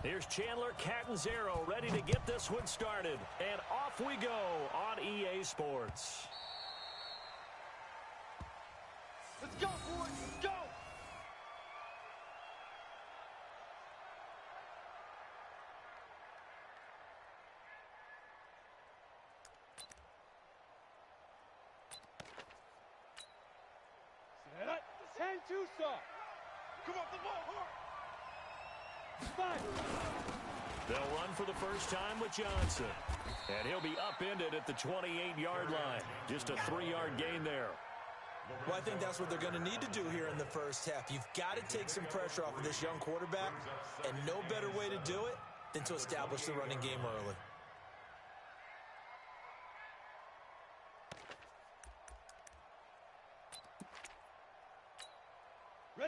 Here's Chandler Catanzaro ready to get this one started. And off we go on EA Sports. Let's go, boys. Let's go. Set up. 10-2 soft. Come on, the ball hard. They'll run for the first time with Johnson. And he'll be upended at the 28-yard line. Just a 3-yard gain there. Well, I think that's what they're going to need to do here in the first half. You've got to take some pressure off of this young quarterback, and no better way to do it than to establish the running game early.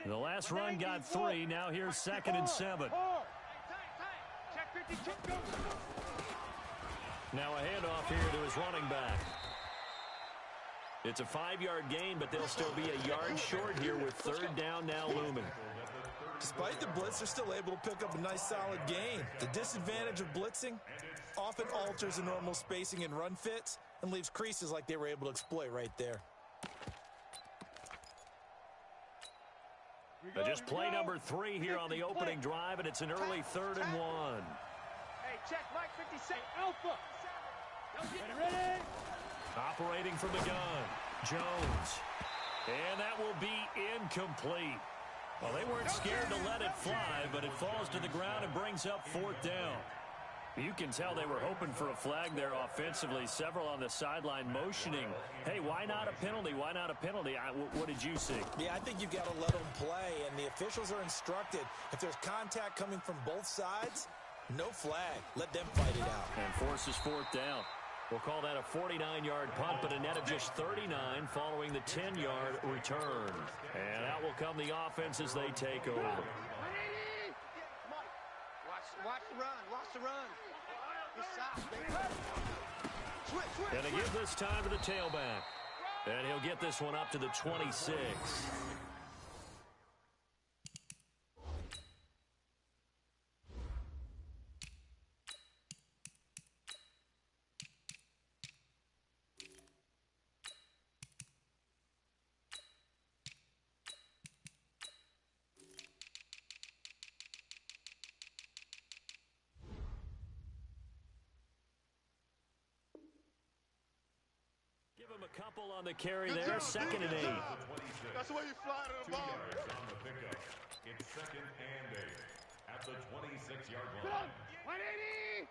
The last run got 3. Now here's 2nd and 7. Now a handoff here to his running back. It's a 5-yard gain, but they'll still be a yard short here with 3rd down now looming. Despite the blitz, they're still able to pick up a nice solid gain. The disadvantage of blitzing often alters the normal spacing and run fits and leaves creases like they were able to exploit right there. Just play number 3 here on the opening drive, and it's an early 3rd and 1. Hey, check Mike 57. Alpha. Ready. Operating from the gun, Jones. And that will be incomplete. Well, they weren't scared to let it fly, but it falls to the ground and brings up 4th down. You can tell they were hoping for a flag there offensively. Several on the sideline motioning. Hey, why not a penalty? Why not a penalty? What did you see? Yeah, I think you've got to let them play, and the officials are instructed. If there's contact coming from both sides, no flag. Let them fight it out. And forces 4th down. We'll call that a 49-yard punt, but a net of just 39 following the 10-yard return. And out will come the offense as they take over. Watch the run. Watch the run. And they give this time to the tailback. And he'll get this one up to the 26. A couple on the carry there, 2nd and 8. That's the way you fly to the ball. On the pickup. It's 2nd and 8 at the 26-yard line. 180.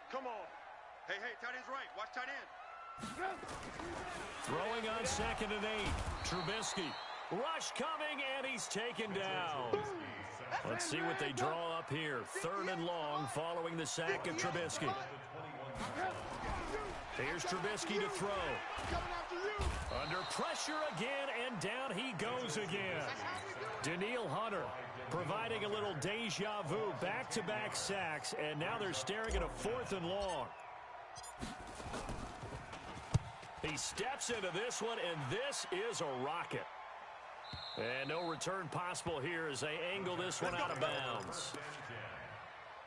Come on. Hey, tight end's right. Watch tight end. Throwing on 2nd and 8. Trubisky. Rush coming, and he's taken down. Let's see what they draw up here. 3rd and long following the sack of Trubisky. Here's Trubisky to throw. Under pressure again, and down he goes again. Danielle Hunter providing a little deja vu. Back-to-back sacks, and now they're staring at a 4th and long. He steps into this one, and this is a rocket. And no return possible here as they angle this one out of bounds.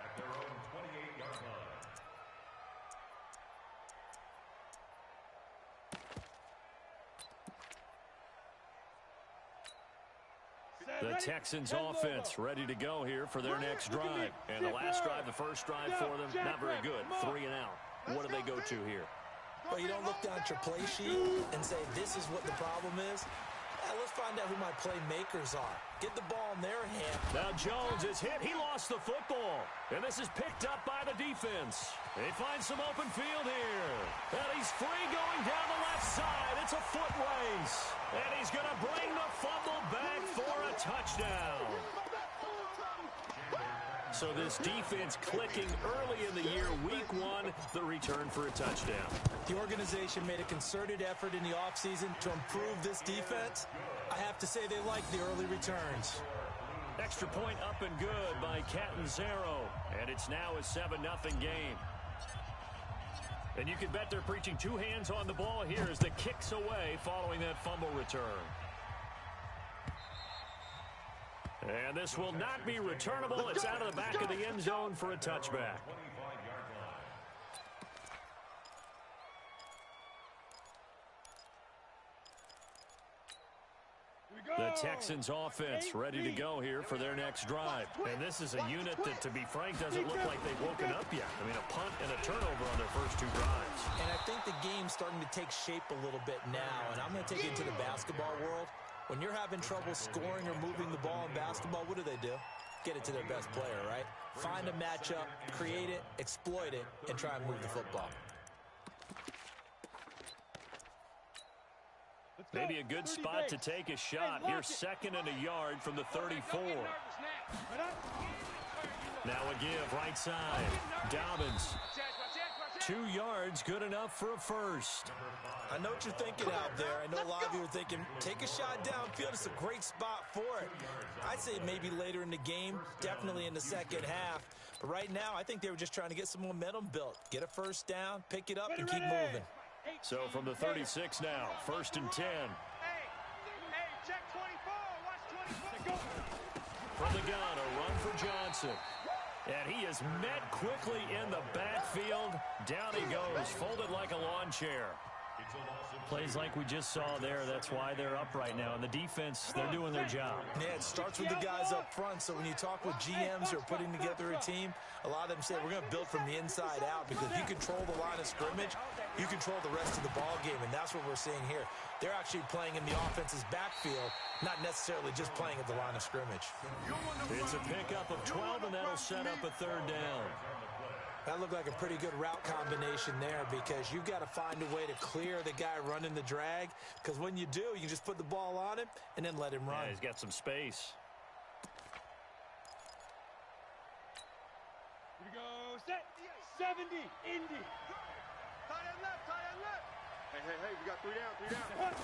At their own 28-yard line. The Texans offense ready to go here for their next drive. And the last drive, the first drive for them, not very good. 3 and out. What do they go to here? Well, you don't look down at your play sheet and say, this is what the problem is. Let's find out who my playmakers are. Get the ball in their hand. Now Jones is hit. He lost the football. And this is picked up by the defense. They find some open field here. And he's free going down the left side. It's a foot race. And he's going to bring the fumble back for a touchdown. So this defense clicking early in the year, week 1, the return for a touchdown. The organization made a concerted effort in the offseason to improve this defense. I have to say they like the early returns. Extra point up and good by Catanzaro. And it's now a 7-0 game. And you can bet they're preaching 2 hands on the ball here as the kick's away following that fumble return. And this will not be returnable. It's out of the back of the end zone for a touchback. The Texans offense ready to go here for their next drive. And this is a unit that, to be frank, doesn't look like they've woken up yet. I mean, a punt and a turnover on their first two drives. And I think the game's starting to take shape a little bit now. And I'm going to take it to the basketball world. When you're having trouble scoring or moving the ball in basketball, what do? Get it to their best player, right? Find a matchup, create it, exploit it, and try and move the football. Maybe a good spot to take a shot. Here's second and a yard from the 34. Now a give, right side. Dobbins. 2 yards, good enough for a first. I know what you're thinking out there. I know a lot of you are thinking, take a shot downfield. It's a great spot for it. I'd say maybe later in the game, definitely in the second half. But right now, I think they were just trying to get some momentum built. Get a first down, pick it up, and keep moving. So from the 36 now, first and 10. Hey, check 24. Watch 24. From the gun, a run for Johnson. And he is met quickly in the backfield. Down he goes, folded like a lawn chair. Plays like we just saw there. That's why they're up right now. And the defense, they're doing their job. Yeah, it starts with the guys up front. So when you talk with GMs who are putting together a team, a lot of them say, we're going to build from the inside out, because you control the line of scrimmage, you control the rest of the ball game, and that's what we're seeing here. They're actually playing in the offense's backfield, not necessarily just playing at the line of scrimmage. It's a pickup of 12, and that'll set up a third down. That looked like a pretty good route combination there, because you've got to find a way to clear the guy running the drag, because when you do, you just put the ball on him and then let him run. Yeah, he's got some space. Here we go. Set. 70. Indy. Tight end left. Hey, we got 3 down.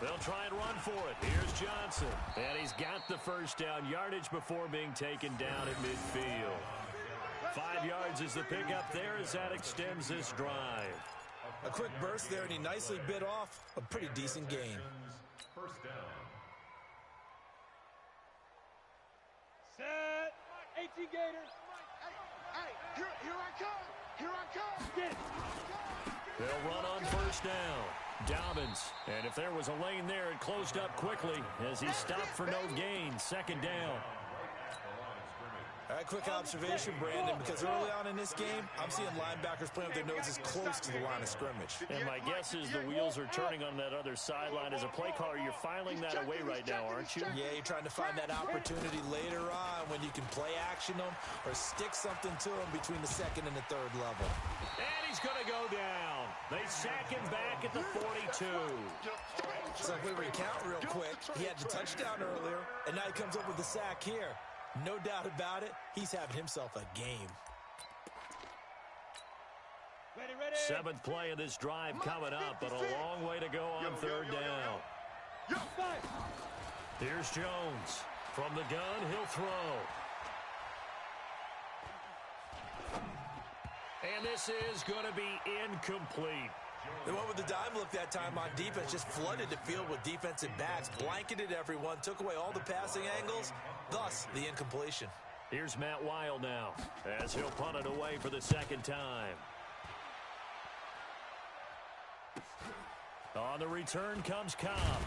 They'll try and run for it. Here's Johnson. And he's got the first down, yardage before being taken down at midfield. 5 yards is the pickup there as that extends this drive. A quick burst there, and he nicely bit off a pretty decent gain. First down. Set. 18 Gators. Hey, here I come. Get it. They'll run on first down. Dobbins. And if there was a lane there, it closed up quickly as he stopped for no gain. Second down. All right, quick observation, Brandon, because early on in this game, I'm seeing linebackers playing with their noses close to the line of scrimmage. And my guess is the wheels are turning on that other sideline. As a play caller, you're filing that away right now, aren't you? Yeah, you're trying to find that opportunity later on when you can play action them or stick something to them between the second and the third level. And he's going to go down. They sack him back at the 42. So if we recount real quick, he had the touchdown earlier, and now he comes up with the sack here. No doubt about it, he's having himself a game. Ready. 7th play of this drive coming up, but a long way to go on third down. Here's Jones. From the gun, he'll throw. And this is going to be incomplete. They went with the dime look that time on defense, just flooded the field with defensive backs, blanketed everyone, took away all the passing angles, thus the incompletion. Here's Matt Weil now, as he'll punt it away for the second time. On the return comes Cobb.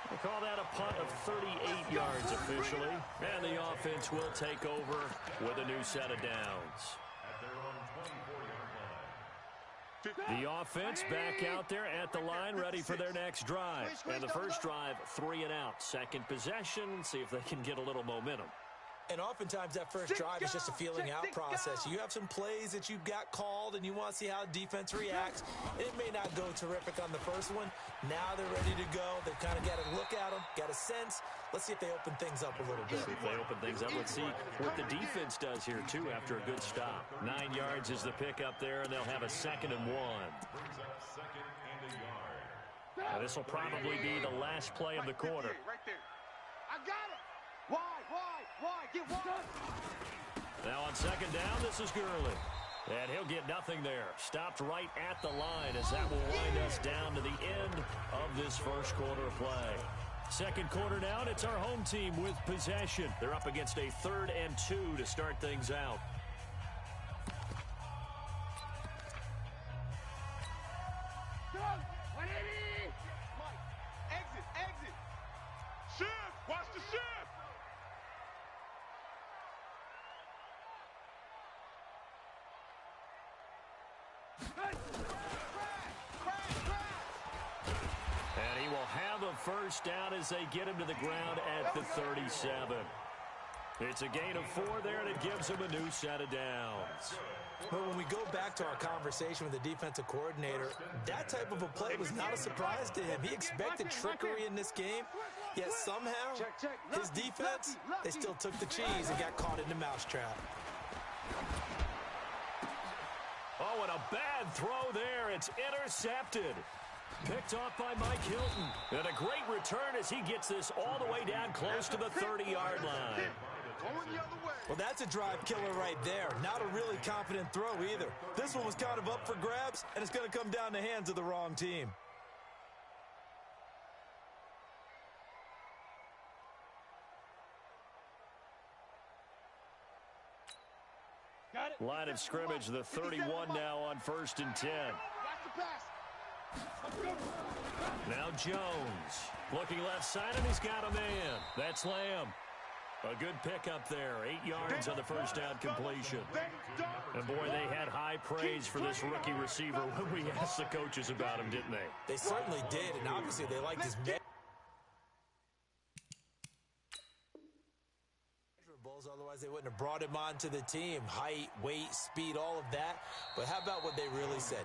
We'll call that a punt of 38 yards officially, and the offense will take over with a new set of downs. The offense back out there at the line, ready for their next drive. And the first drive, 3 and out. Second possession, see if they can get a little momentum. And oftentimes that first drive is just a feeling out process. You have some plays that you've got called and you want to see how defense reacts. It may not go terrific on the first one. Now they're ready to go. They've kind of got a look at them, got a sense. Let's see if they open things up a little bit. See if they open things up. Let's see what the defense does here, too, after a good stop. 9 yards is the pickup there, and they'll have a 2nd and 1. Brings up 2nd and a yard. Now, this will probably be the last play of the quarter. Right there. I got it. Why? Get wide. Now on second down, this is Gurley. And he'll get nothing there. Stopped right at the line as that will wind us down to the end of this first quarter of play. Second quarter now, and it's our home team with possession. They're up against a 3rd and 2 to start things out. Exit. Shift. Watch the shift. And he will have a first down as they get him to the ground at the 37. It's a gain of 4 there, and it gives him a new set of downs. But when we go back to our conversation with the defensive coordinator, that type of a play was not a surprise to him. He expected trickery in this game, yet somehow his defense, they still took the cheese and got caught in the mousetrap. Oh, and a bad throw there. It's intercepted. Picked off by Mike Hilton. And a great return as he gets this all the way down close to the 30-yard line. Going the other way. Well, that's a drive killer right there. Not a really confident throw either. This one was kind of up for grabs, and it's going to come down the hands of the wrong team. Line of scrimmage, the 31 now on 1st and 10. Now Jones looking left side, and he's got a man. That's Lamb. A good pickup there. 8 yards on the first down completion. And boy, they had high praise for this rookie receiver when we asked the coaches about him, didn't they? They certainly did, and obviously they liked his measurables. Otherwise, they wouldn't have brought him onto the team. Height, weight, speed, all of that. But how about what they really said?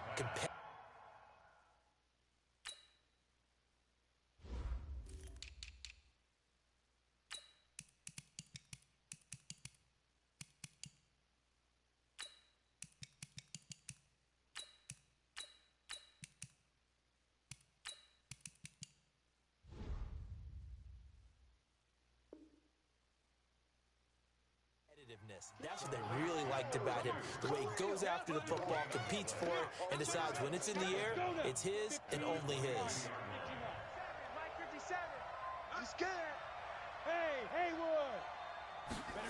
That's what they really liked about him. The way he goes after the football, competes for it, and decides when it's in the air, it's his and only his. I'm scared. Hey, Haywood.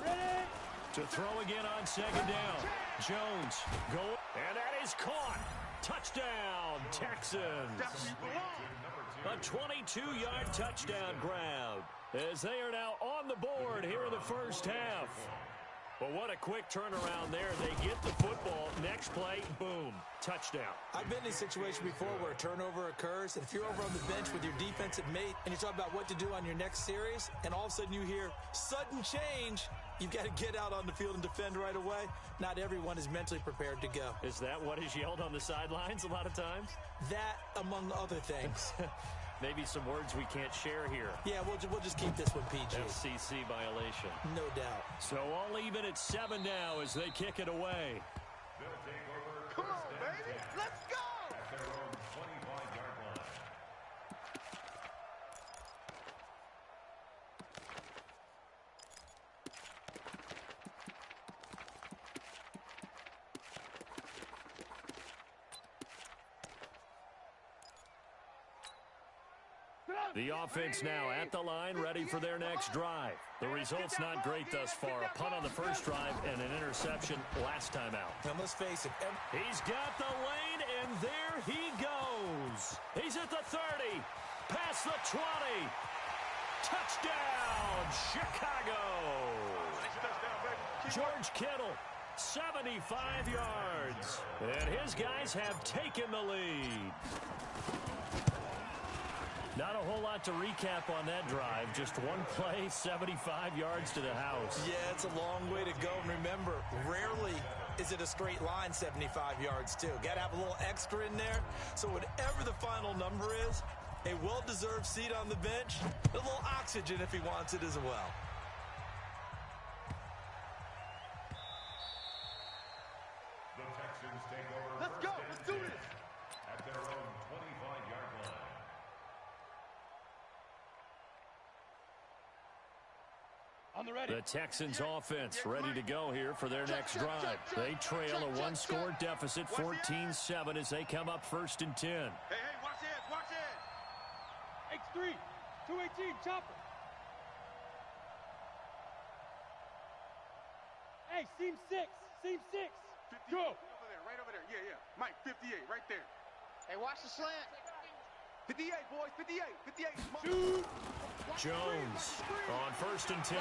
Ready? To throw again on 2nd down. Jones going, and that is caught. Touchdown, Texans. A 22-yard touchdown grab as they are now on the board here in the first half. Well, what a quick turnaround there. They get the football. Next play, boom, touchdown. I've been in a situation before where a turnover occurs, and if you're over on the bench with your defensive mate and you're talking about what to do on your next series, and all of a sudden you hear sudden change, you've got to get out on the field and defend right away. Not everyone is mentally prepared to go. Is that what is yelled on the sidelines a lot of times? That, among other things. Maybe some words we can't share here. Yeah, we'll just keep this one PG. FCC violation. No doubt. So all even at 7 now as they kick it away. Come on, baby. Let's go. At their own 25-yard line. The offense now at the line, ready for their next drive. The result's not great thus far. A punt on the first drive and an interception last time out. And let's face it. He's got the lane, and there he goes. He's at the 30, past the 20. Touchdown, Chicago. George Kittle, 75 yards. And his guys have taken the lead. Not a whole lot to recap on that drive. Just one play, 75 yards to the house. Yeah, it's a long way to go. And remember, rarely is it a straight line 75 yards, too. Got to have a little extra in there. So whatever the final number is, a well-deserved seat on the bench, a little oxygen if he wants it as well. The Texans take over. Let's go. Let's do this. At their own 25-yard line. On the ready. The Texans offense ready to go here for their next drive. They trail a one-score deficit, 14-7, as they come up 1st and 10. Hey, watch it, watch it. X3, 2X3. team, chopper. Hey, seam 6. Seam 6. Go. Right over there. Yeah. Mike, 58, right there. Hey, watch the slant. 58, boys. 58. 58. Shoot. Jones on 1st and 10.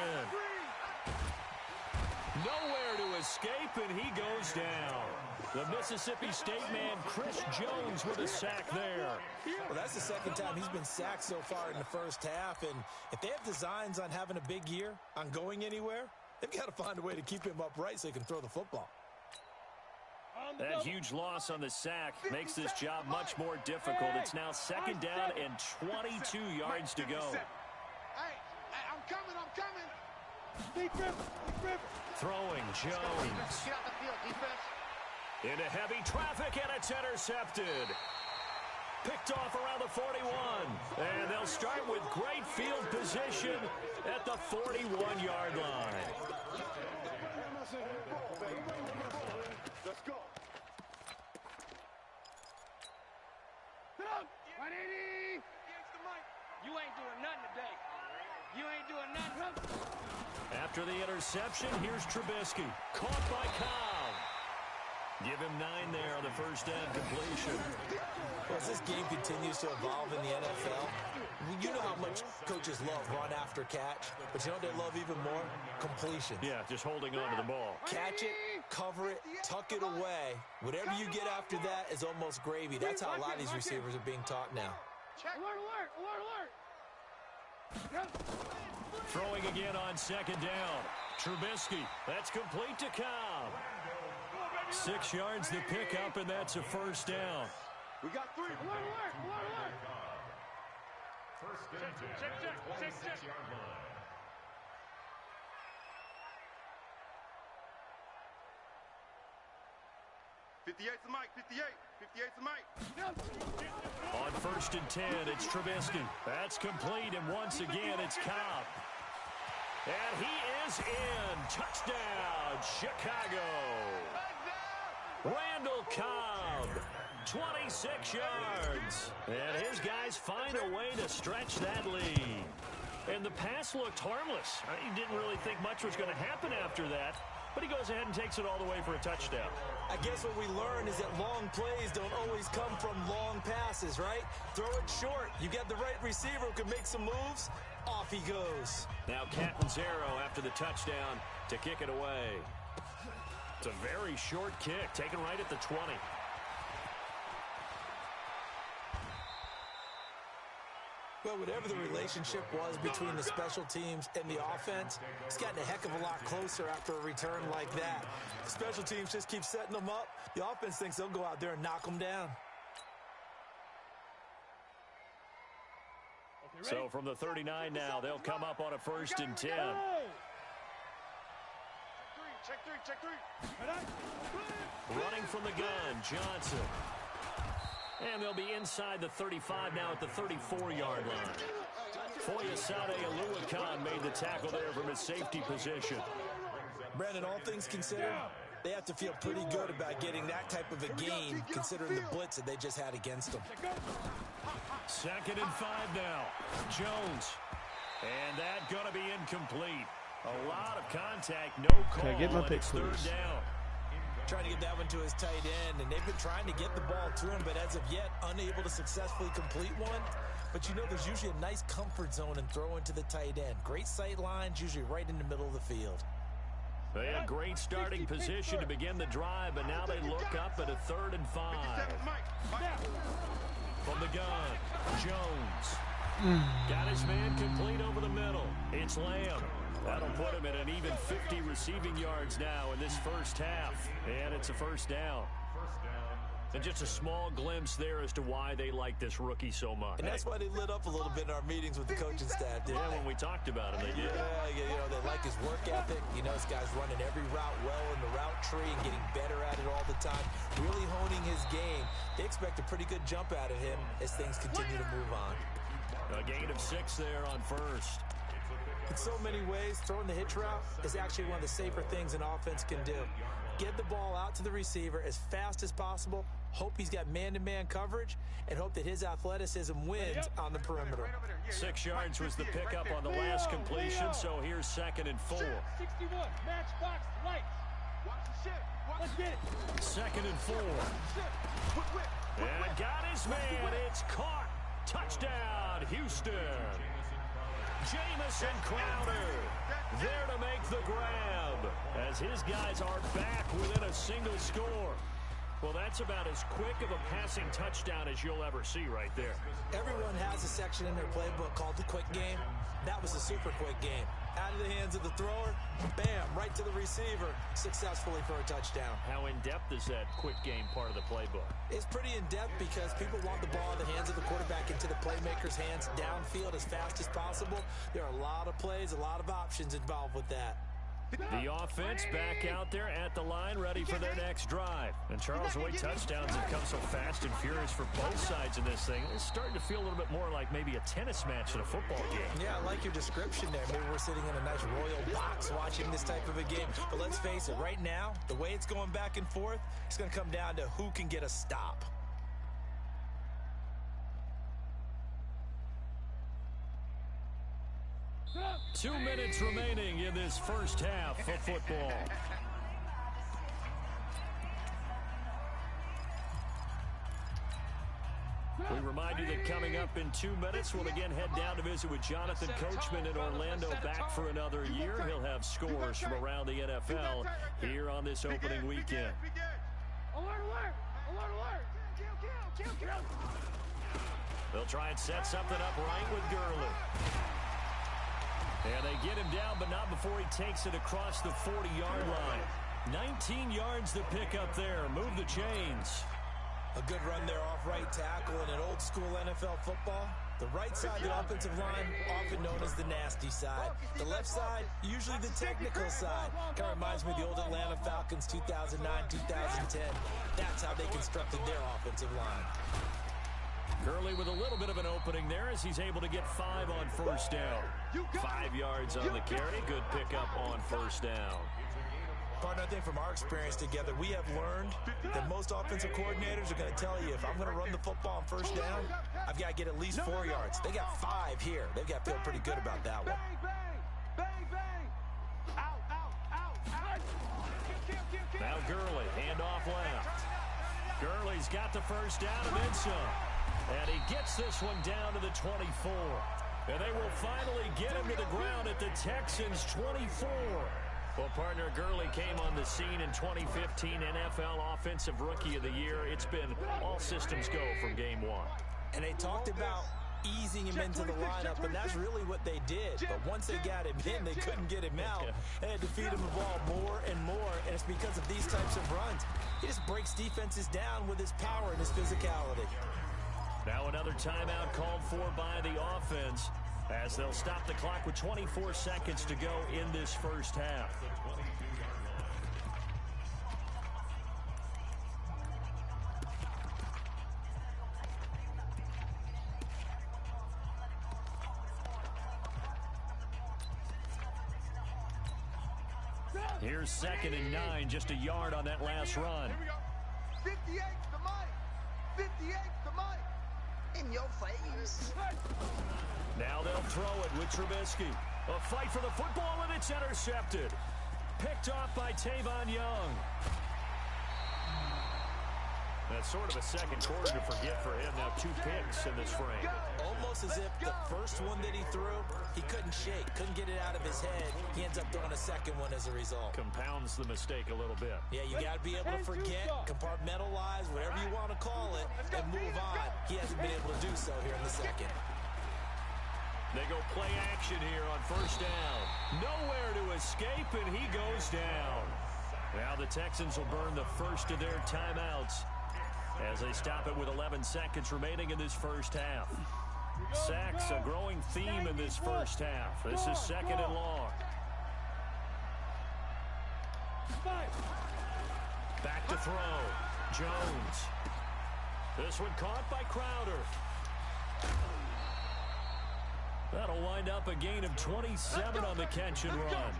Nowhere to escape, and he goes down. The Mississippi State man, Chris Jones, with a sack there. Well, that's the second time he's been sacked so far in the first half, and if they have designs on having a big year, on going anywhere, they've got to find a way to keep him upright so he can throw the football. That huge loss on the sack makes this job much more difficult. It's now 2nd down and 22 yards to go. Hey, I'm coming. Deep river. Throwing Jones. Get out the field, defense. Into heavy traffic, and it's intercepted. Picked off around the 41. And they'll start with great field position at the 41-yard line. Let's go. 180. You ain't doing nothing today. You ain't doing nothing. After the interception, here's Trubisky. Caught by Cobb. Give him 9 there on the first down completion. Well, as this game continues to evolve in the NFL, you know how much coaches love run after catch, but you know what they love even more? Completion. Yeah, just holding on to the ball. Catch it, cover it, tuck it away. Whatever you get after that is almost gravy. That's how a lot of these receivers are being taught now. Alert. Throwing again on 2nd down. Trubisky. That's complete to Cobb. 6 yards the pickup, and that's a first down. We got 3. Alert. First and 10. Check. 26-yard line. '58's the Mike. 58's the Mike. On 1st and 10, it's Trubisky. That's complete, and once again, it's Cobb. And he is in. Touchdown, Chicago. Randall Cobb, 26 yards. And his guys find a way to stretch that lead. And the pass looked harmless. He didn't really think much was going to happen after that. But he goes ahead and takes it all the way for a touchdown. I guess what we learned is that long plays don't always come from long passes, right? Throw it short. You get the right receiver who can make some moves. Off he goes. Now Catanzaro after the touchdown to kick it away. It's a very short kick, taken right at the 20. Well, whatever the relationship was between the special teams and the offense, it's gotten a heck of a lot closer after a return like that. The special teams just keep setting them up. The offense thinks they'll go out there and knock them down. So from the 39 now, they'll come up on a 1st and 10. Check three. Running from the gun, Johnson. And they'll be inside the 35 now at the 34-yard line. Foyesade Aluakan made the tackle there from his safety position. Brandon, all things considered, they have to feel pretty good about getting that type of a game considering the blitz that they just had against them. 2nd and 5 now. Jones. And that going to be incomplete. A lot of contact, no call. Can I get my pick, It's 3rd please? down. Trying to get that one to his tight end, and they've been trying to get the ball to him, but as of yet, unable to successfully complete one. But you know there's usually a nice comfort zone in throwing to the tight end. Great sight lines, usually right in the middle of the field. They had great starting position to begin the drive, but now they look up at a 3rd and 5. From the gun, Jones. Got his man complete over the middle. It's Lamb. That'll put him at an even 50 receiving yards now in this first half. And it's a first down. And just a small glimpse there as to why they like this rookie so much. And that's why they lit up a little bit in our meetings with the coaching staff, didn't Yeah, they? when we talked about him, they did. Yeah, you know, they like his work ethic. You know, this guy's running every route well in the route tree and getting better at it all the time. Really honing his game. They expect a pretty good jump out of him as things continue to move on. A gain of 6 there on 1st. In so many ways, throwing the hitch route is actually one of the safer things an offense can do. Get the ball out to the receiver as fast as possible, hope he's got man-to-man coverage, and hope that his athleticism wins on the perimeter. 6 yards was the pickup on the last completion, so here's 2nd and 4. 61, matchbox, lights. Watch the shit. Let's get it. 2nd and 4. And got his man. It's caught. Touchdown, Houston. Jamison Crowder there to make the grab as his guys are back within a single score. Well, that's about as quick of a passing touchdown as you'll ever see right there. Everyone has a section in their playbook called the quick game. That was a super quick game. Out of the hands of the thrower, bam, right to the receiver, successfully for a touchdown. How in-depth is that quick game part of the playbook? It's pretty in-depth because people want the ball in the hands of the quarterback into the playmaker's hands downfield as fast as possible. There are a lot of plays, a lot of options involved with that. The offense back out there at the line, ready for their next drive. And Charles, the way touchdowns have come so fast and furious for both sides in this thing, it's starting to feel a little bit more like maybe a tennis match in a football game. Yeah, I like your description there. Maybe we're sitting in a nice royal box watching this type of a game. But let's face it, right now, the way it's going back and forth, it's going to come down to who can get a stop. Two minutes remaining in this first half of football. We remind you that coming up in 2 minutes, we'll again head down to visit with Jonathan Coachman in Orlando, back for another year. He'll have scores from around the NFL here on this opening weekend. Alert, alert! Alert, alert! Kill! They'll try and set something up right with Gurley. And they get him down, but not before he takes it across the 40-yard line. 19 yards to pick up there. Move the chains. A good run there off right tackle in an old-school NFL football. The right side of the offensive line, often known as the nasty side. The left side, usually the technical side. Kind of reminds me of the old Atlanta Falcons 2009, 2010. That's how they constructed their offensive line. Gurley with a little bit of an opening there as he's able to get 5 on first down. 5 yards on the carry. Good pickup on first down. Partner, I think from our experience together, we have learned that most offensive coordinators are going to tell you, if I'm going to run the football on first down, I've got to get at least 4 yards. They got 5 here. They've got to feel pretty good about that one. Now Gurley, handoff left. Gurley's got the first down and then some. And he gets this one down to the 24. And they will finally get him to the ground at the Texans' 24. Well, partner, Gurley came on the scene in 2015, NFL Offensive Rookie of the Year. It's been all systems go from game one. And they talked about easing him into the lineup, and that's really what they did. But once they got him in, they couldn't get him out. They had to feed him the ball more and more, and it's because of these types of runs. He just breaks defenses down with his power and his physicality. Now another timeout called for by the offense as they'll stop the clock with 24 seconds to go in this first half. Here's 2nd and 9, just a yard on that last run. 58 to Mike. 58 to Mike. In your face. Now they'll throw it with Trubisky. A fight for the football, and it's intercepted. Picked off by Tavon Young. That's sort of a second quarter to forget for him. Now 2 picks in this frame. Almost as if the first one that he threw, he couldn't shake, couldn't get it out of his head. He ends up throwing a second one as a result. Compounds the mistake a little bit. Yeah, you got to be able to forget, compartmentalize, whatever you want to call it, and move on. He hasn't been able to do so here in the second. They go play action here on first down. Nowhere to escape, and he goes down. Now the Texans will burn the first of their timeouts as they stop it with 11 seconds remaining in this first half. Sacks, a growing theme in this first half. This is 2nd and long. Back to throw. Jones. This one caught by Crowder. That'll wind up a gain of 27 on the catch and run.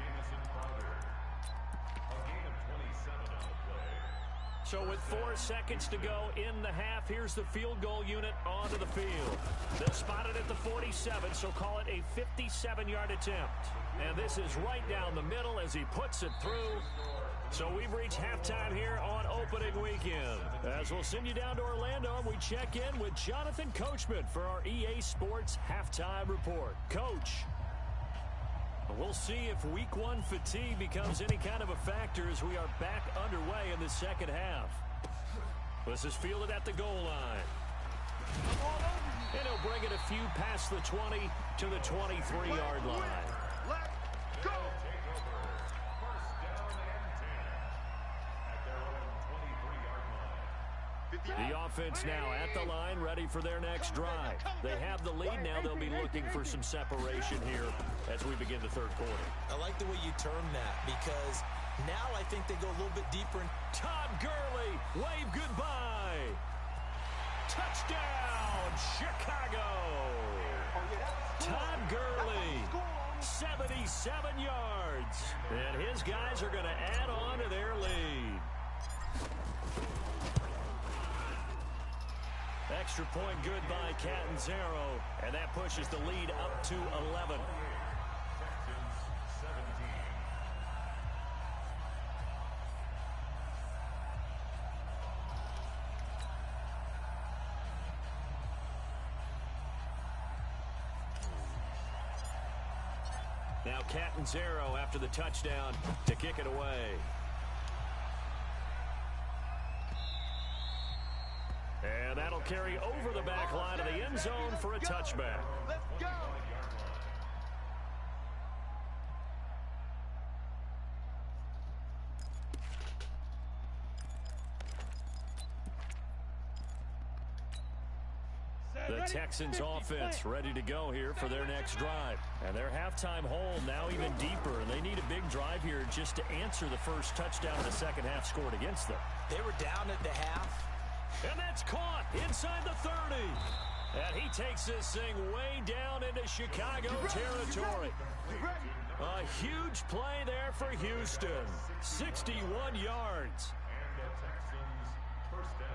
So with 4 seconds to go in the half, here's the field goal unit onto the field. They'll spot it at the 47, so call it a 57-yard attempt. And this is right down the middle as he puts it through. So we've reached halftime here on opening weekend. As we'll send you down to Orlando, and we check in with Jonathan Coachman for our EA Sports Halftime Report. Coach, we'll see if week 1 fatigue becomes any kind of a factor as we are back underway in the second half. This is fielded at the goal line. And he'll bring it a few past the 20 to the 23-yard line. Let's go. The offense now at the line, ready for their next drive. They have the lead now. They'll be looking for some separation here as we begin the third quarter. I like the way you term that because now I think they go a little bit deeper. Todd Gurley, wave goodbye. Touchdown, Chicago. Todd Gurley, 77 yards. And his guys are going to add on to their lead. Extra point good by Catanzaro, and that pushes the lead up to 11. Now Catanzaro after the touchdown to kick it away. And that'll carry over the back line of the end zone for a touchback. Let's go. The Texans offense ready to go here for their next drive. And their halftime hole now even deeper. And they need a big drive here just to answer the first touchdown in the second half scored against them. They were down at the half. And that's caught inside the 30. And he takes this thing way down into Chicago territory. A huge play there for Houston. 61 yards. And the Texans first down.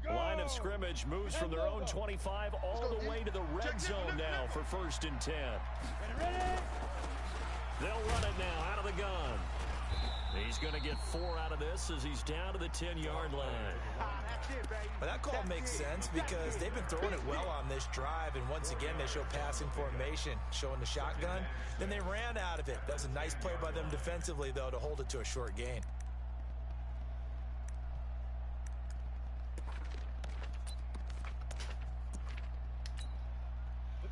Line of scrimmage moves from their own 25 all the way to the red zone now for 1st and 10. They'll run it now out of the gun. He's going to get 4 out of this as he's down to the 10-yard line. But that call makes sense because they've been throwing it well on this drive, and once again they show passing formation, showing the shotgun. Then they ran out of it. That's a nice play by them defensively, though, to hold it to a short gain.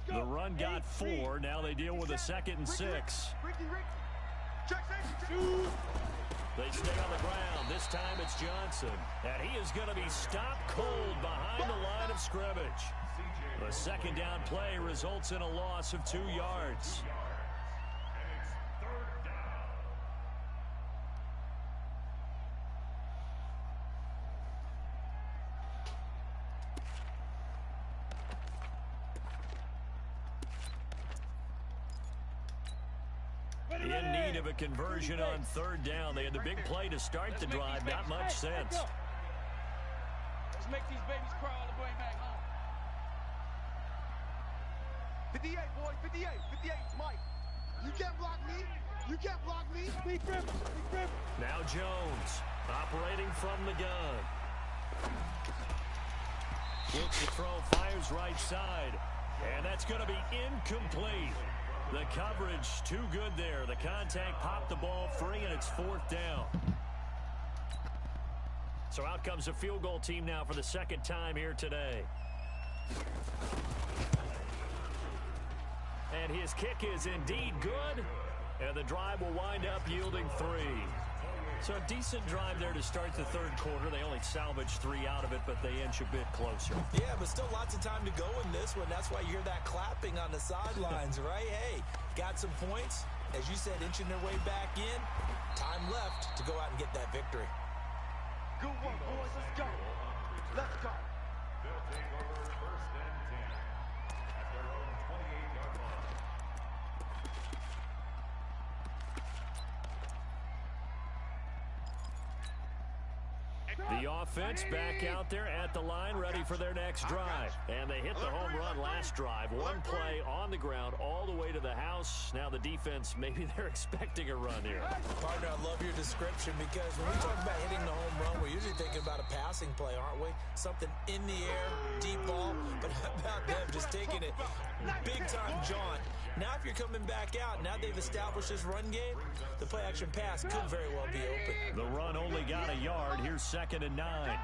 The run got 4. Now they deal with a 2nd and 6. They stay on the ground. This time it's Johnson. And he is going to be stopped cold behind the line of scrimmage. The second down play results in a loss of 2 yards. In need of a conversion on 3rd down. They had the big play to start the drive. Not much sense. Let's make these babies cry all the way back home. 58, boys, 58, 58, Mike. You can't block me. You can't block me. Big grip, big grip. Now Jones operating from the gun. Looks to throw, fires right side. And that's going to be incomplete. The coverage too good there. The contact popped the ball free, and it's 4th down. So out comes a field goal team now for the 2nd time here today. And his kick is indeed good. And the drive will wind up yielding 3. So a decent drive there to start the 3rd quarter. They only salvaged 3 out of it, but they inch a bit closer. Yeah, but still lots of time to go in this one. That's why you hear that clapping on the sidelines, right? Hey, got some points. As you said, inching their way back in. Time left to go out and get that victory. Good one, boys. Let's go. Let's go. They'll take over 1st and 10 at their own 28-yard line. The offense back out there at the line, ready for their next drive. And they hit the home run last drive. One play on the ground all the way to the house. Now the defense, maybe they're expecting a run here. Partner, I love your description because when we talk about hitting the home run, we're usually thinking about a passing play, aren't we? Something in the air, deep ball. But how about them just taking it big-time jaunt? Now if you're coming back out, now they've established this run game, the play-action pass could very well be open. The run only got a yard. Here's 2nd and 9.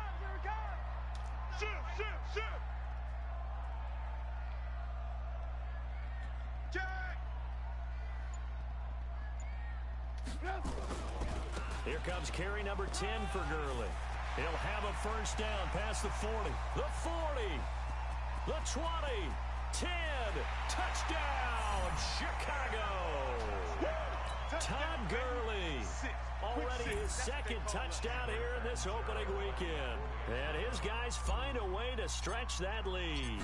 Here comes carry number 10 for Gurley. He'll have a first down past the 40. The 40. The 20. 10. Touchdown, Chicago. Todd Gurley. Already his 2nd touchdown here in this opening weekend. And his guys find a way to stretch that lead.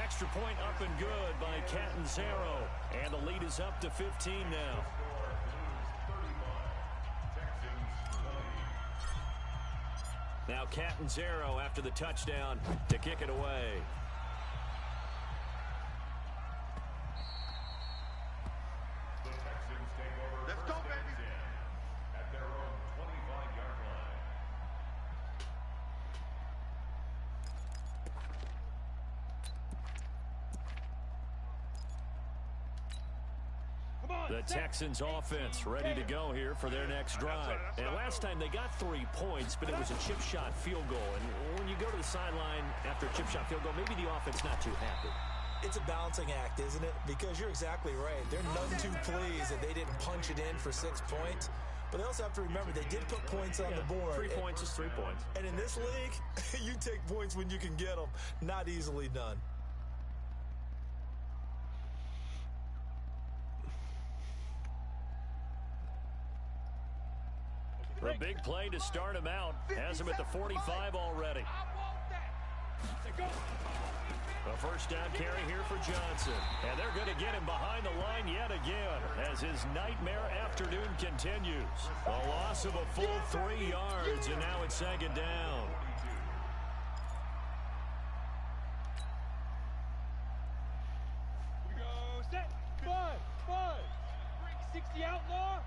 Extra point up and good by Catanzaro. And the lead is up to 15 now. Now Catanzaro after the touchdown to kick it away. The Texans take over. Let's go, baby. At their own 25-yard line. The Texans offense ready to go here for their next drive. And last time they got 3 points, but it was a chip shot field goal. And when you go to the sideline after a chip shot field goal, maybe the offense not too happy. It's a balancing act, isn't it? Because you're exactly right. They're none too pleased that they didn't punch it in for 6 points. But they also have to remember they did put points on the board. 3 points is 3 points. And in this league, you take points when you can get them. Not easily done. A big play to start him out. Has him at the 45 already. A first down carry here for Johnson. And they're going to get him behind the line yet again as his nightmare afternoon continues. A loss of a full 3 yards, and now it's 2nd down. We go set. 5. 60 outlaw.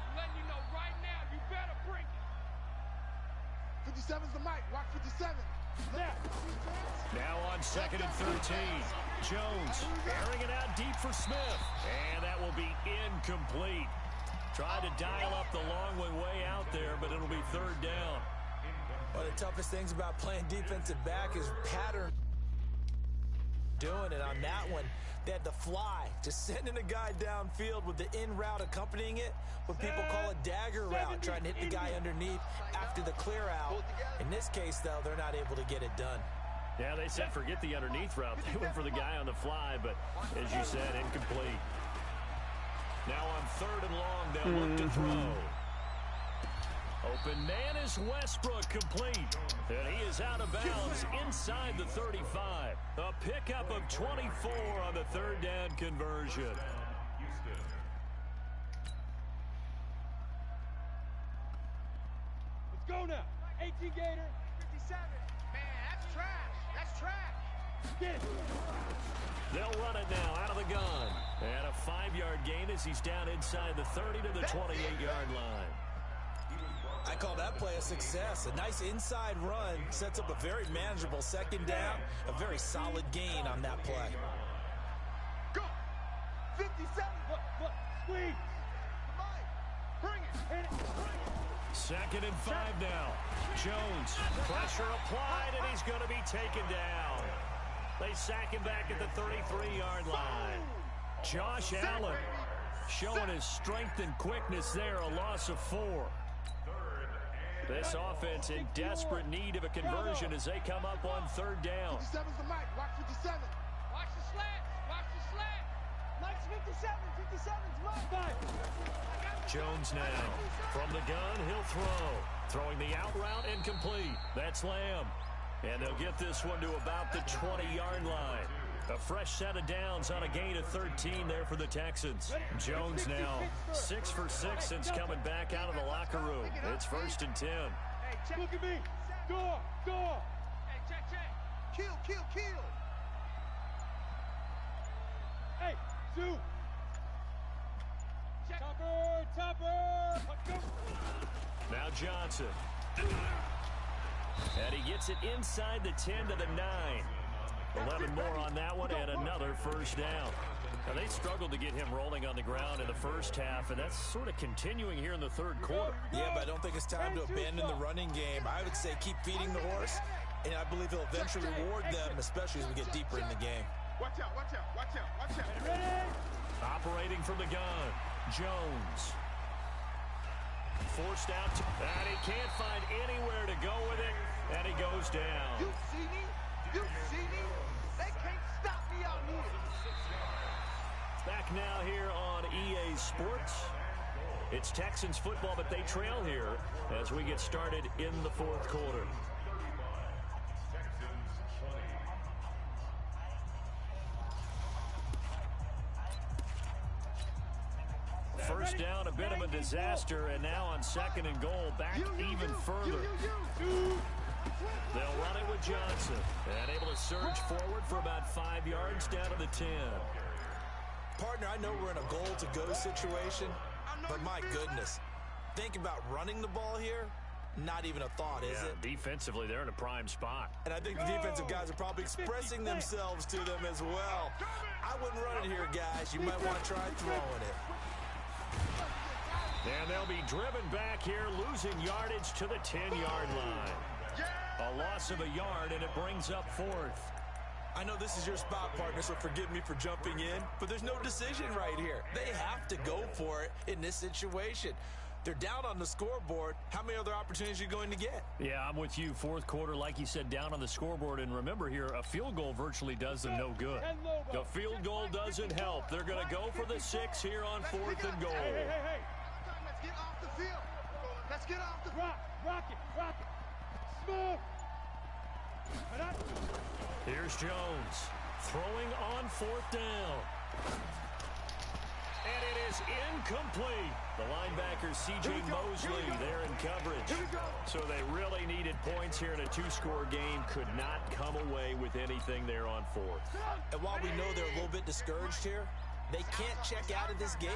I'm letting you know right now, you better bring it. 57's the mic. Watch 57. Now on 2nd and 13. Jones airing it out deep for Smith. And that will be incomplete. Tried to dial up the long way out there, but it'll be 3rd down. One of the toughest things about playing defensive back is pattern doing it. On that one, they had to fly, just sending a guy downfield with the in route accompanying it, what people call a dagger route, trying to hit the guy underneath after the clear out. In this case, though, they're not able to get it done. Yeah, they said forget the underneath route. They went for the guy on the fly, but as you said, incomplete. Now on 3rd and long, they'll look to throw. Open man is Westbrook, complete. And he is out of bounds inside the 35. A pickup of 24 on the 3rd down conversion. Houston. Let's go now. 18 Gator. 57. Man, that's trash. That's trash. Get it. They'll run it now out of the gun. And a 5-yard gain as he's down inside the 30 to the 28-yard line. I call that play a success. A nice inside run sets up a very manageable 2nd down. A very solid gain on that play. Go. 57. Look. Squeeze. Bring it. Hit it. 2nd and 5 now. Jones, pressure applied, and he's going to be taken down. They sack him back at the 33-yard line. Josh Allen showing his strength and quickness there, a loss of 4. This offense in desperate need of a conversion as they come up on 3rd down. 57's the mic. Watch 57. Watch the slant. Watch the slant. Mike's 57. 57's mine. Jones now. From the gun, he'll throw. Throwing the out route and complete. That's Lamb. And they'll get this one to about the 20-yard line. A fresh set of downs on a gain of 13 there for the Texans. Jones now 6 for 6 since coming back out of the locker room. It's 1st and 10. Hey, look at me. Door. Hey, check. Kill. Hey, Sue. Check. Topper. Let's go. Now Johnson. And he gets it inside the 10 to the 9. 11 more on that one and another first down. Now, they struggled to get him rolling on the ground in the first half, and that's sort of continuing here in the third quarter. Yeah, but I don't think it's time to abandon the running game. I would say keep feeding the horse, and I believe he'll eventually reward them, especially as we get deeper in the game. Watch out. Ready? Operating from the gun, Jones. Forced out, and he can't find anywhere to go with it, and he goes down. You see me? They can't stop me out here. Back now here on EA Sports. It's Texans football, but they trail here as we get started in the fourth quarter. First down, a bit of a disaster, and now on 2nd and goal, back even further. They'll run it with Johnson, and able to surge forward for about 5 yards down to the 10. Partner, I know we're in a goal-to-go situation, but my goodness, think about running the ball here. Not even a thought, is it? Defensively, they're in a prime spot. And I think the defensive guys are probably expressing themselves to them as well. I wouldn't run it here, guys. You might want to try throwing it. And they'll be driven back here, losing yardage to the 10-yard line. A loss of a yard, and it brings up 4th. I know this is your spot, partner, so forgive me for jumping in, but there's no decision right here. They have to go for it in this situation. They're down on the scoreboard. How many other opportunities are you going to get? Yeah, I'm with you. Fourth quarter, like you said, down on the scoreboard. And remember here, a field goal virtually does them no good. The field goal doesn't help. They're going to go for the 6 here on 4th and goal. Hey. Let's get off the field. Let's get off the field. Rock it. Smooth. Here's Jones throwing on 4th down. And it is incomplete. The linebacker, C.J. Mosley, there in coverage. So they really needed points here in a 2-score game. Could not come away with anything there on 4th. And while we know they're a little bit discouraged here, they can't check out of this game.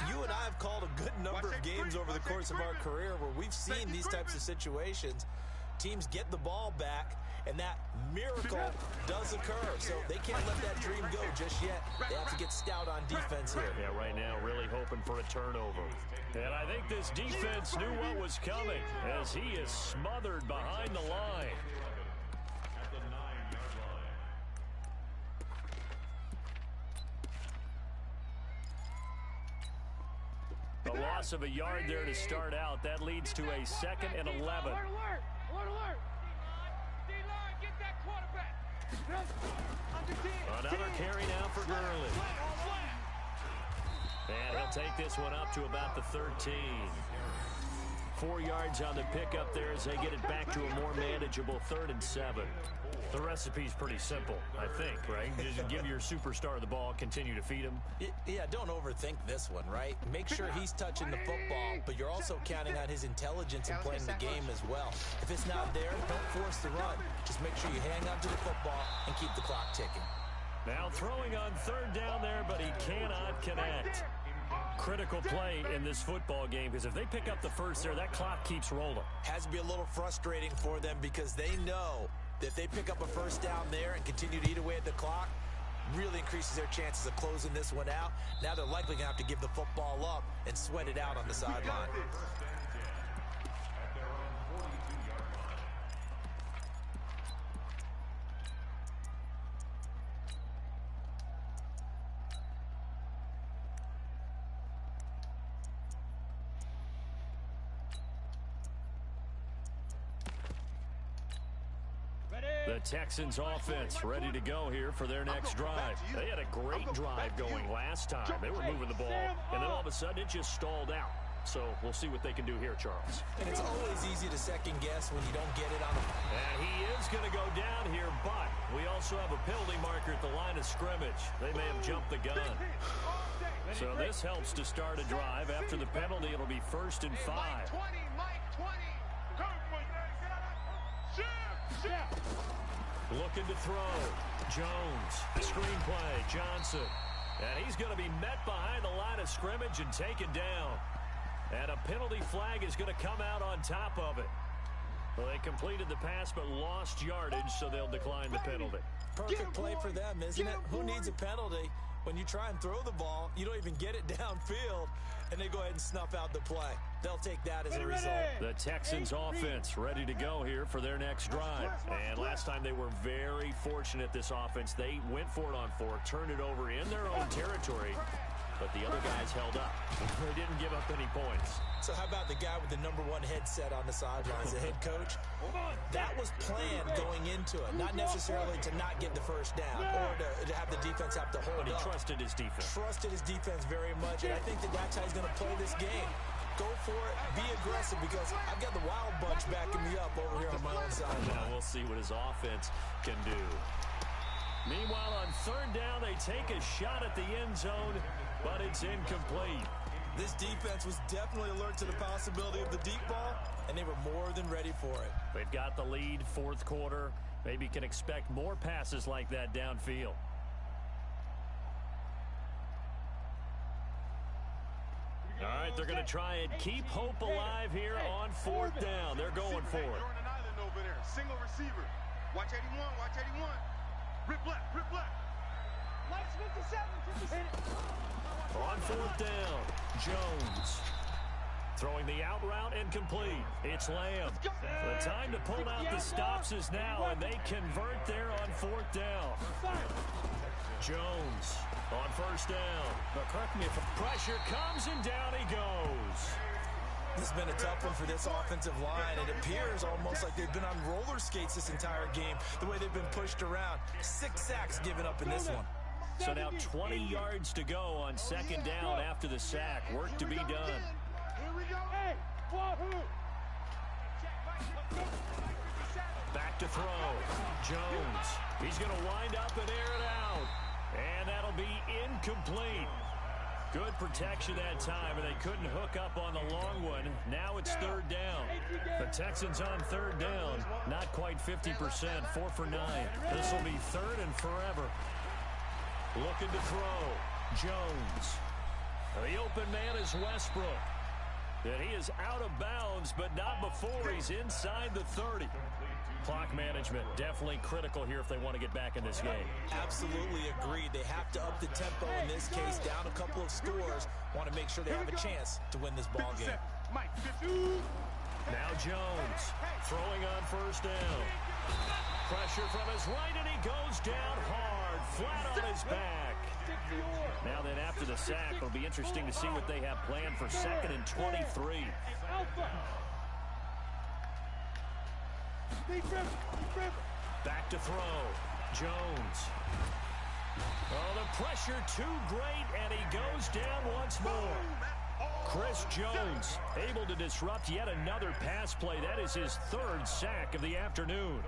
You and I have called a good number of games over the course of our career where we've seen these types of situations. Teams get the ball back, and that miracle does occur. So they can't let that dream go just yet. They have to get stout on defense here. Yeah, right now really hoping for a turnover. And I think this defense knew what was coming as he is smothered behind the line. At the 9-yard line. A loss of a yard there to start out. That leads to a 2nd and 11. Alert. D-line, get that quarterback. Another carry now for Gurley. And he'll take this one up to about the 13. 4 yards on the pickup there as they get it back to a more manageable 3rd and 7. The recipe's pretty simple, I think, right? Just give your superstar the ball, continue to feed him. Yeah, don't overthink this one, right? Make sure he's touching the football, but you're also counting on his intelligence in playing the game as well. If it's not there, don't force the run. Just make sure you hang on to the football and keep the clock ticking. Now throwing on 3rd down there, but he cannot connect. Critical play in this football game, because if they pick up the first there, that clock keeps rolling. Has to be a little frustrating for them because they know that if they pick up a first down there and continue to eat away at the clock, really increases their chances of closing this one out. Now they're likely going to have to give the football up and sweat it out on the sideline. The Texans offense ready to go here for their next drive. They had a great drive going last time. They were moving the ball, and then all of a sudden it just stalled out. So we'll see what they can do here, Charles. And it's always easy to second guess when you don't get it on the... And he is going to go down here, but we also have a penalty marker at the line of scrimmage. They may have jumped the gun. So this helps to start a drive. After the penalty, it'll be 1st and 5. Mike 20, Mike 20. Looking to throw. Jones. Screenplay. Johnson. And he's going to be met behind the line of scrimmage and taken down. And a penalty flag is going to come out on top of it. Well, they completed the pass but lost yardage, so they'll decline the penalty. Perfect play for them, isn't it? Who needs a penalty? When you try and throw the ball, you don't even get it downfield, and they go ahead and snuff out the play. They'll take that as a result. The Texans offense ready to go here for their next drive. And last time they were very fortunate, this offense. They went for it on 4, turned it over in their own territory, but the other guys held up. They didn't give up any points. So how about the guy with the #1 headset on the sidelines, the head coach? That was planned going into it, not necessarily to not get the first down or to have the defense have to hold But he up. trusted his defense. Trusted his defense very much, and I think that's how he's going to play this game. Go for it, be aggressive, because I've got the wild bunch backing me up over here on my own side. Now we'll see what his offense can do. Meanwhile, on 3rd down, they take a shot at the end zone, but it's incomplete. This defense was definitely alert to the possibility of the deep ball, and they were more than ready for it. They've got the lead, 4th quarter. Maybe can expect more passes like that downfield. All right, they're going to try and keep hope alive here on 4th down. They're going for it. You're on an island over there. Single receiver. Watch 81, watch 81. Rip left, rip left. Mike's 57, 57. On 4th down, Jones. Throwing the out route incomplete. It's Lamb. The time to pull out the stops is now, and they convert there on 4th down. Jones on 1st down. But correct me if pressure comes, and down he goes. This has been a tough one for this offensive line. It appears almost like they've been on roller skates this entire game, the way they've been pushed around. 6 sacks given up in this one. So now 20 yards to go on 2nd down after the sack. Work to be done. Here we go. Hey, wahoo! Back to throw. Jones. He's going to wind up and air it out. And that'll be incomplete. Good protection that time, and they couldn't hook up on the long one. Now it's 3rd down. The Texans on 3rd down. Not quite 50%. 4 for 9. This will be 3rd and forever. Looking to throw. Jones. The open man is Westbrook. And he is out of bounds, but not before he's inside the 30. Clock management definitely critical here if they want to get back in this game. Absolutely agreed. They have to up the tempo in this case, down a couple of scores. Want to make sure they have a chance to win this ball game. Mike, 52. Now Jones throwing on 1st down. Pressure from his right, and he goes down hard, flat on his back. Now then, after the sack, it'll be interesting to see what they have planned for 2nd and 23. Back to throw. Jones. Oh, the pressure too great, and he goes down once more. Chris Jones able to disrupt yet another pass play. That is his 3rd sack of the afternoon.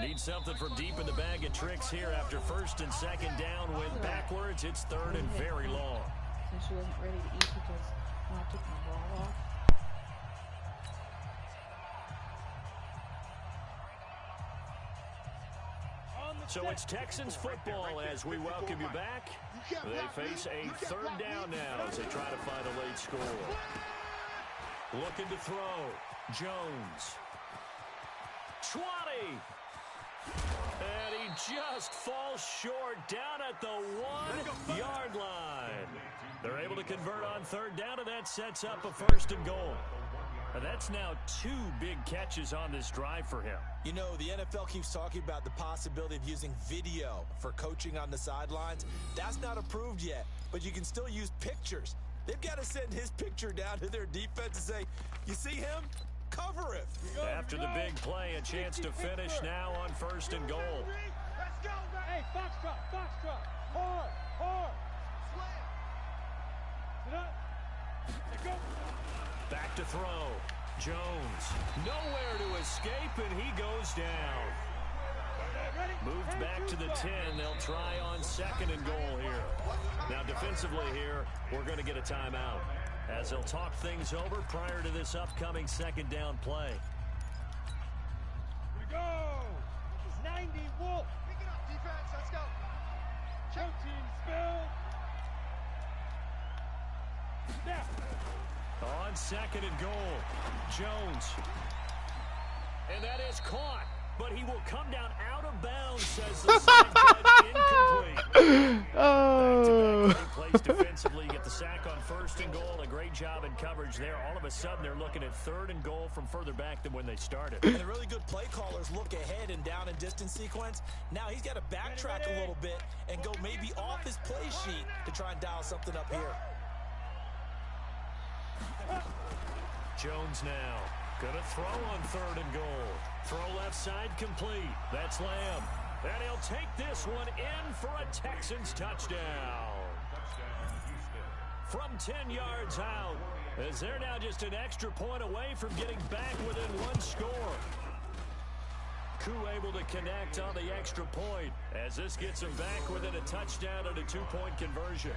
Need something from deep in the bag of tricks here after 1st and 2nd down. Went backwards. It's 3rd and very long. And she wasn't ready to eat because when I took my ball off. So it's Texans football as we welcome you back. They face a 3rd down now as they try to find a late score. Looking to throw. Jones. 20. And he just falls short down at the 1-yard line. They're able to convert on 3rd down, and that sets up a 1st and goal. And that's now 2 big catches on this drive for him. You know, the NFL keeps talking about the possibility of using video for coaching on the sidelines. That's not approved yet, but you can still use pictures. They've got to send his picture down to their defense and say, you see him? cover him. After the big play, a chance to finish now on 1st and goal. Let's go, man. Hey, foxtrot, foxtrot. Hard, hard. Slam. Sit up. Let go. Back to throw. Jones. Nowhere to escape, and he goes down. Moved back to the 10. They'll try on 2nd and goal here. Now defensively here, we're going to get a timeout, as they'll talk things over prior to this upcoming 2nd down play. Here we go. It's 90, Wolf. Pick it up, defense. Let's go. Choke team, spill. Snap. On 2nd and goal, Jones. And that is caught, but he will come down out of bounds, says the side judge. Incomplete. Oh. Back-to-back plays defensively, get the sack on 1st and goal. A great job in coverage there. All of a sudden, they're looking at 3rd and goal from further back than when they started. And the really good play callers look ahead and down and distance sequence. Now he's got to backtrack a little bit and go maybe off his play sheet to try and dial something up here. Jones now gonna throw on 3rd and goal. Throw left side complete. That's Lamb. And he'll take this one in for a Texans touchdown. From 10 yards out, as they're now just an extra point away from getting back within 1 score. Koo able to connect on the extra point, as this gets him back within a touchdown and a 2-point conversion.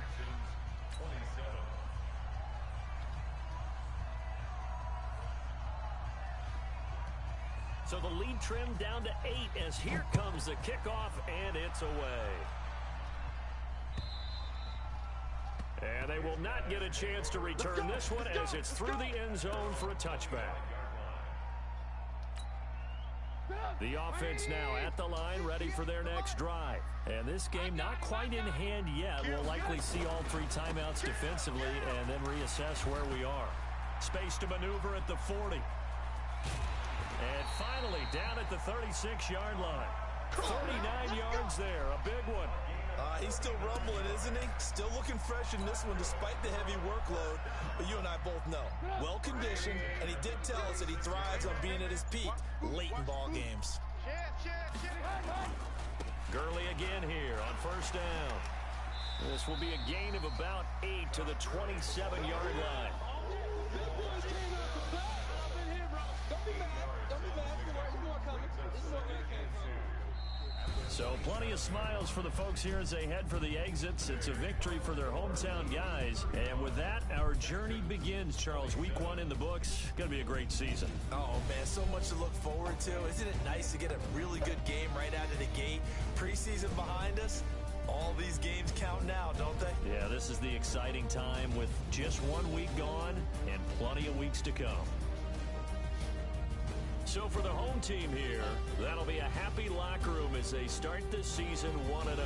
So the lead trimmed down to 8 as here comes the kickoff, and it's away. And they will not get a chance to return this one as it's through the end zone for a touchback. The offense now at the line, ready for their next drive. And this game not quite in hand yet. We'll likely see all 3 timeouts defensively and then reassess where we are. Space to maneuver at the 40. And finally, down at the 36-yard line. 39 yards there, a big one. He's still rumbling, isn't he? Still looking fresh in this one despite the heavy workload. But you and I both know, well-conditioned, and he did tell us that he thrives on being at his peak late in ball games. Gurley again here on 1st down. This will be a gain of about 8 to the 27-yard line. So plenty of smiles for the folks here as they head for the exits. It's a victory for their hometown guys. And with that, our journey begins, Charles. Week 1 in the books. Going to be a great season. Oh, man, so much to look forward to. Isn't it nice to get a really good game right out of the gate? Preseason behind us. All these games count now, don't they? Yeah, this is the exciting time with just 1 week gone and plenty of weeks to come. So for the home team here, that'll be a happy locker room as they start the season 1-0.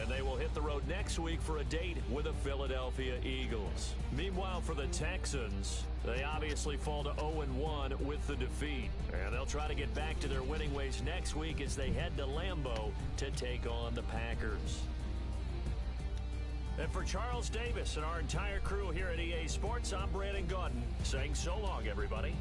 And they will hit the road next week for a date with the Philadelphia Eagles. Meanwhile, for the Texans, they obviously fall to 0-1 with the defeat. And they'll try to get back to their winning ways next week as they head to Lambeau to take on the Packers. And for Charles Davis and our entire crew here at EA Sports, I'm Brandon Gaudin saying so long, everybody.